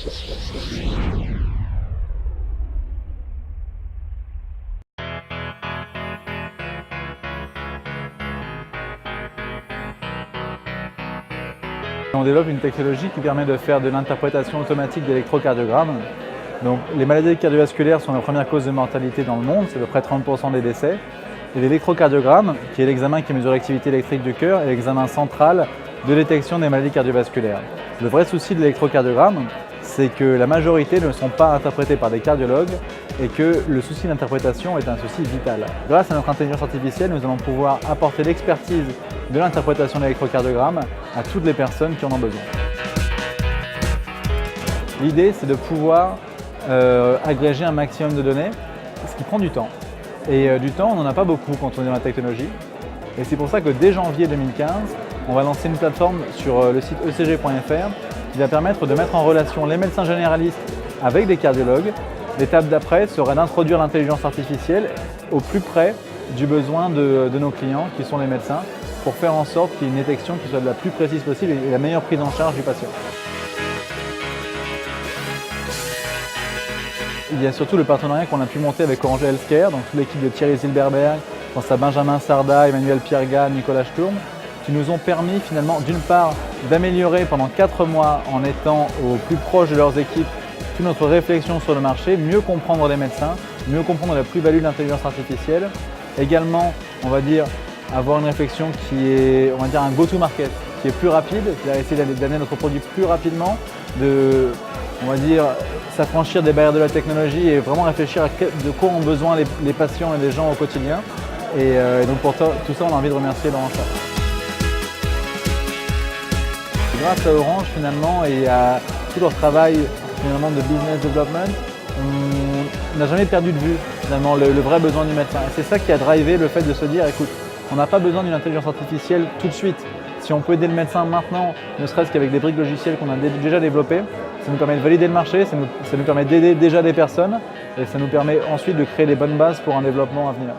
On développe une technologie qui permet de faire de l'interprétation automatique d'électrocardiogrammes. Donc, les maladies cardiovasculaires sont la première cause de mortalité dans le monde, c'est à peu près 30% des décès. Et l'électrocardiogramme, qui est l'examen qui mesure l'activité électrique du cœur, est l'examen central de détection des maladies cardiovasculaires. Le vrai souci de l'électrocardiogramme, c'est que la majorité ne sont pas interprétés par des cardiologues et que le souci d'interprétation est un souci vital. Grâce à notre intelligence artificielle, nous allons pouvoir apporter l'expertise de l'interprétation de l'électrocardiogramme à toutes les personnes qui en ont besoin. L'idée, c'est de pouvoir agréger un maximum de données, ce qui prend du temps. Et du temps, on n'en a pas beaucoup quand on est dans la technologie. Et c'est pour ça que dès janvier 2015, on va lancer une plateforme sur le site ecg.fr qui va permettre de mettre en relation les médecins généralistes avec des cardiologues. L'étape d'après sera d'introduire l'intelligence artificielle au plus près du besoin de nos clients, qui sont les médecins, pour faire en sorte qu'il y ait une détection qui soit la plus précise possible et la meilleure prise en charge du patient. Il y a surtout le partenariat qu'on a pu monter avec Orange Healthcare, donc toute l'équipe de Thierry Zilberberg, je pense à Benjamin Sarda, Emmanuel Pierga, Nicolas Sturm, qui nous ont permis finalement d'une part d'améliorer pendant 4 mois en étant au plus proche de leurs équipes toute notre réflexion sur le marché, mieux comprendre les médecins, mieux comprendre la plus-value de l'intelligence artificielle. Également, on va dire, avoir une réflexion qui est, on va dire, un go-to-market, qui est plus rapide, qui va essayer d'amener notre produit plus rapidement, on va dire, s'affranchir des barrières de la technologie et vraiment réfléchir à de quoi ont besoin les patients et les gens au quotidien. Et donc pour tout ça, on a envie de remercier Laurent Char. Grâce à Orange finalement et à tout leur travail finalement de business development, on n'a jamais perdu de vue finalement le vrai besoin du médecin. Et c'est ça qui a drivé le fait de se dire, écoute, on n'a pas besoin d'une intelligence artificielle tout de suite. Si on peut aider le médecin maintenant, ne serait-ce qu'avec des briques logicielles qu'on a déjà développées, ça nous permet de valider le marché, ça nous permet d'aider déjà des personnes et ça nous permet ensuite de créer les bonnes bases pour un développement à venir.